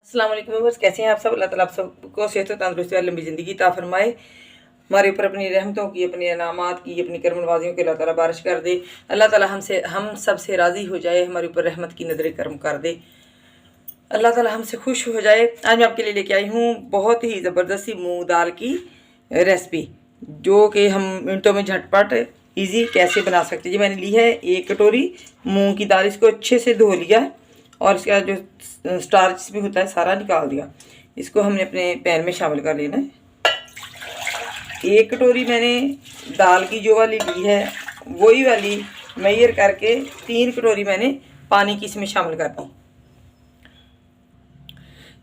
अस्सलाम वालेकुम व्यूअर्स, कैसे हैं आप सब। अल्लाह ताला आप सबको सेहत और तंदुरुस्ती और लंबी ज़िंदगी अता फरमाए। हमारे ऊपर अपनी रहमतों की, अपनी इनामात की, अपनी करम नवाजियों की अल्लाह ताला बारिश कर दे। अल्लाह ताला हम सब से राज़ी हो जाए, हमारे ऊपर रहमत की नज़र करम कर दे। अल्लाह ताला हमसे खुश हो जाए। आज मैं आपके लिए लेके आई हूँ बहुत ही ज़बरदस्त सी मूँग दाल की रेसिपी, जो कि हम मिनटों में झटपट ईजी कैसे बना सकते हैं। जी मैंने ली है 1 कटोरी मूँग की दाल। इसको अच्छे से धो लिया और इसका जो स्टार्च भी होता है सारा निकाल दिया। इसको हमने अपने पैन में शामिल कर लेना है। 1 कटोरी मैंने दाल की जो वाली ली है वही वाली मेजर करके 3 कटोरी मैंने पानी की इसमें शामिल कर दी।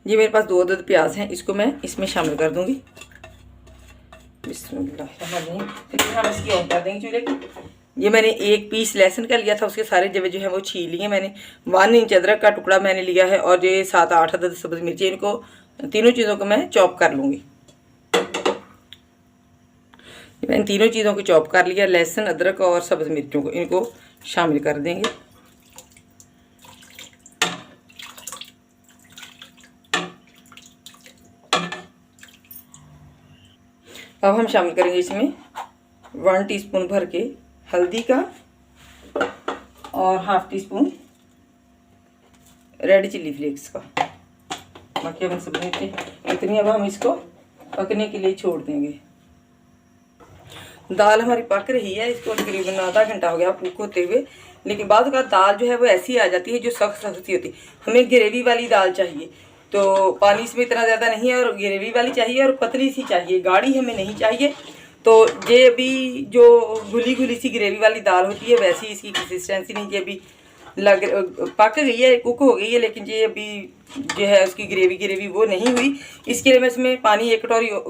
ये मेरे पास 2 अदद प्याज हैं, इसको मैं इसमें शामिल कर दूंगी। बिस्मिल्लाह, फिर हम इसकी ऑन कर देंगे चूल्हे की। ये मैंने 1 पीस लहसुन का लिया था, उसके सारे जवे जो है वो छील लिए मैंने। 1 इंच अदरक का टुकड़ा मैंने लिया है और ये 7-8 अदद सब्ज़ मिर्ची, इनको तीनों चीज़ों को मैं चॉप कर लूँगी। मैंने तीनों चीज़ों को चॉप कर लिया, लहसुन, अदरक और सब्ज़ मिर्चों को, इनको शामिल कर देंगे। अब हम शामिल करेंगे इसमें 1 टीस्पून भर के हल्दी का और 1/2 टीस्पून रेड चिली फ्लेक्स का। बाकी हम सब इतनी अब हम इसको पकने के लिए छोड़ देंगे। दाल हमारी पक रही है, इसको तकरीबन आधा घंटा हो गया कुक होते हुए। लेकिन बाद का दाल जो है वो ऐसी आ जाती है जो सख्त सख्त सी होती है। हमें ग्रेवी वाली दाल चाहिए, तो पानी इसमें इतना ज़्यादा नहीं है, और ग्रेवी वाली चाहिए और पतली सी चाहिए, गाढ़ी हमें नहीं चाहिए। तो ये अभी जो घुली घुली सी ग्रेवी वाली दाल होती है वैसी इसकी कंसिस्टेंसी नहीं है। अभी पक गई है, कुक हो गई है, लेकिन ये अभी जो है उसकी ग्रेवी वो नहीं हुई। इसके लिए मैं इसमें पानी 1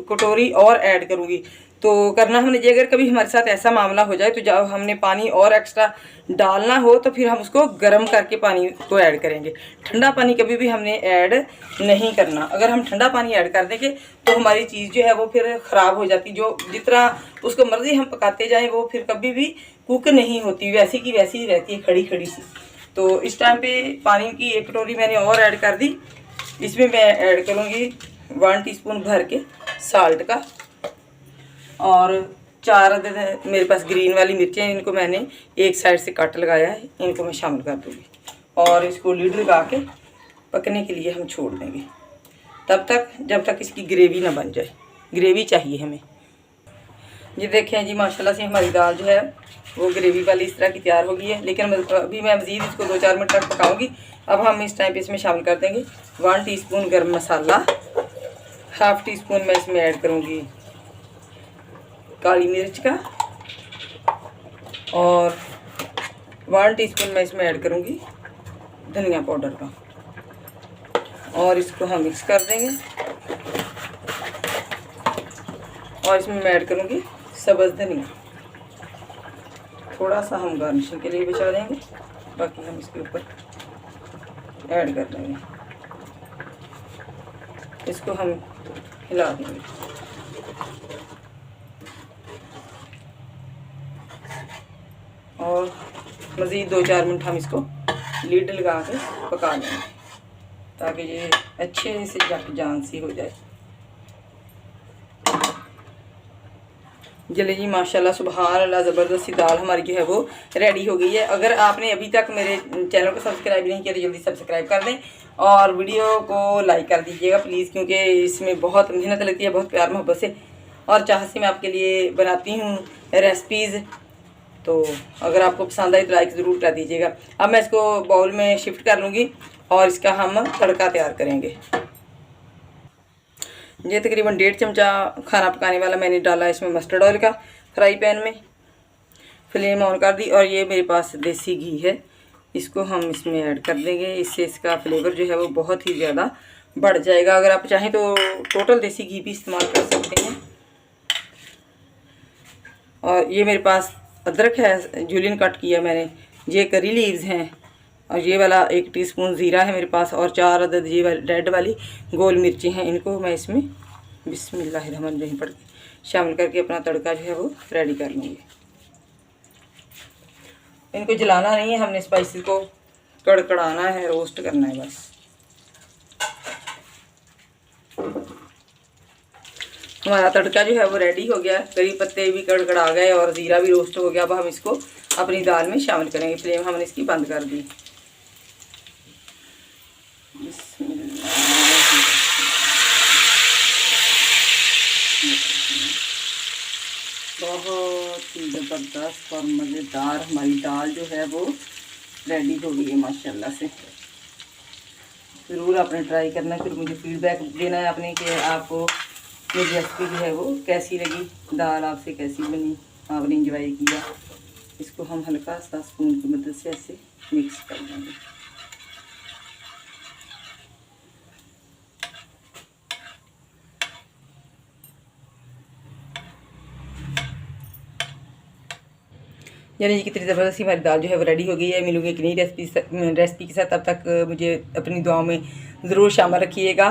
कटोरी और ऐड करूँगी। तो करना हमने ये, अगर कभी हमारे साथ ऐसा मामला हो जाए तो जब हमने पानी और एक्स्ट्रा डालना हो तो फिर हम उसको गर्म करके पानी को ऐड करेंगे। ठंडा पानी कभी भी हमने ऐड नहीं करना। अगर हम ठंडा पानी ऐड कर देंगे तो हमारी चीज़ जो है वो फिर ख़राब हो जाती। जो जितना उसको मर्ज़ी हम पकाते जाएँ वो फिर कभी भी कुक नहीं होती, वैसी की वैसी ही रहती है, खड़ी खड़ी सी। तो इस टाइम पे पानी की 1 कटोरी मैंने और ऐड कर दी। इसमें मैं ऐड करूँगी 1 टीस्पून भर के साल्ट का, और 4 अदद मेरे पास ग्रीन वाली मिर्चें, इनको मैंने एक साइड से कट लगाया है, इनको मैं शामिल कर दूँगी। और इसको लीड लगा के पकने के लिए हम छोड़ देंगे तब तक जब तक इसकी ग्रेवी ना बन जाए। ग्रेवी चाहिए हमें। ये देखें जी, माशाल्लाह से हमारी दाल जो है वो ग्रेवी वाली इस तरह की तैयार हो गई है। लेकिन अभी मैं मज़ीद इसको 2-4 मिनट तक पकाऊंगी। अब हम इस टाइम पे इसमें शामिल कर देंगे 1 टीस्पून गर्म मसाला, 1/2 टीस्पून मैं इसमें ऐड करूँगी काली मिर्च का, और 1 टीस्पून मैं इसमें ऐड करूँगी धनिया पाउडर का, और इसको हम मिक्स कर देंगे। और इसमें मैं ऐड करूँगी सब्ज़ धनिया, थोड़ा सा हम गार्निशिंग के लिए बचा देंगे, बाकी हम इसके ऊपर ऐड कर देंगे। इसको हम हिला देंगे। और मज़ीद 2-4 मिनट हम इसको लीड लगा के पका लेंगे ताकि ये अच्छे से जान सी हो जाए। चलिए जी, माशाल्लाह सुबहान अल्लाह, ज़बरदस्त सी दाल हमारी जो है वो रेडी हो गई है। अगर आपने अभी तक मेरे चैनल को सब्सक्राइब नहीं किया तो जल्दी सब्सक्राइब कर दें और वीडियो को लाइक कर दीजिएगा प्लीज़, क्योंकि इसमें बहुत मेहनत लगती है, बहुत प्यार मोहब्बत से और चाह से मैं आपके लिए बनाती हूँ रेसिपीज़। तो अगर आपको पसंद आई तो लाइक ज़रूर कर दीजिएगा। अब मैं इसको बाउल में शिफ्ट कर लूँगी और इसका हम तड़का तैयार करेंगे। ये तकरीबन 1.5 चमचा खाना पकाने वाला मैंने डाला इसमें मस्टर्ड ऑयल का फ्राई पैन में। फ्लेम ऑन कर दी और ये मेरे पास देसी घी है, इसको हम इसमें ऐड कर देंगे। इससे इसका फ्लेवर जो है वो बहुत ही ज़्यादा बढ़ जाएगा। अगर आप चाहें तो टोटल देसी घी भी इस्तेमाल कर सकते हैं। और ये मेरे पास अदरक है, जूलियन कट किया मैंने। ये करी लीव्स हैं, और ये वाला 1 टीस्पून ज़ीरा है मेरे पास, और 4 अदद ये रेड वाली गोल मिर्ची हैं। इनको मैं इसमें बिस्मिल्लाहिर्रहमानिर्रहीम पढ़ के शामिल करके अपना तड़का जो है वो रेडी कर लूँगी। इनको जलाना नहीं है, हमने स्पाइसेस को कड़कड़ाना है, रोस्ट करना है बस। हमारा तड़का जो है वो रेडी हो गया, करी पत्ते भी कड़कड़ा गए और ज़ीरा भी रोस्ट हो गया। अब हम इसको अपनी दाल में शामिल करेंगे। फ्लेम हमने इसकी बंद कर दी। बहुत ही ज़बरदस्त और मज़ेदार हमारी दाल जो है वो रेडी हो गई है माशाल्लाह से। ज़रूर आपने ट्राई करना, फिर मुझे फीडबैक देना है आपने कि आपको मेरी रेसिपी जो है वो कैसी लगी, दाल आपसे कैसी बनी, आपने इंजॉय किया। इसको हम हल्का सा स्पून की मदद से ऐसे मिक्स कर देंगे। यानी कितनी ज़बरदस्ती हमारी दाल जो है वो रेडी हो गई है। मिलूंगी एक नई रेसिपी के साथ। तब तक मुझे अपनी दुआओं में ज़रूर शामिल रखिएगा।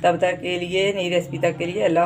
तब तक के लिए, नई रेसिपी तक के लिए अल्लाह।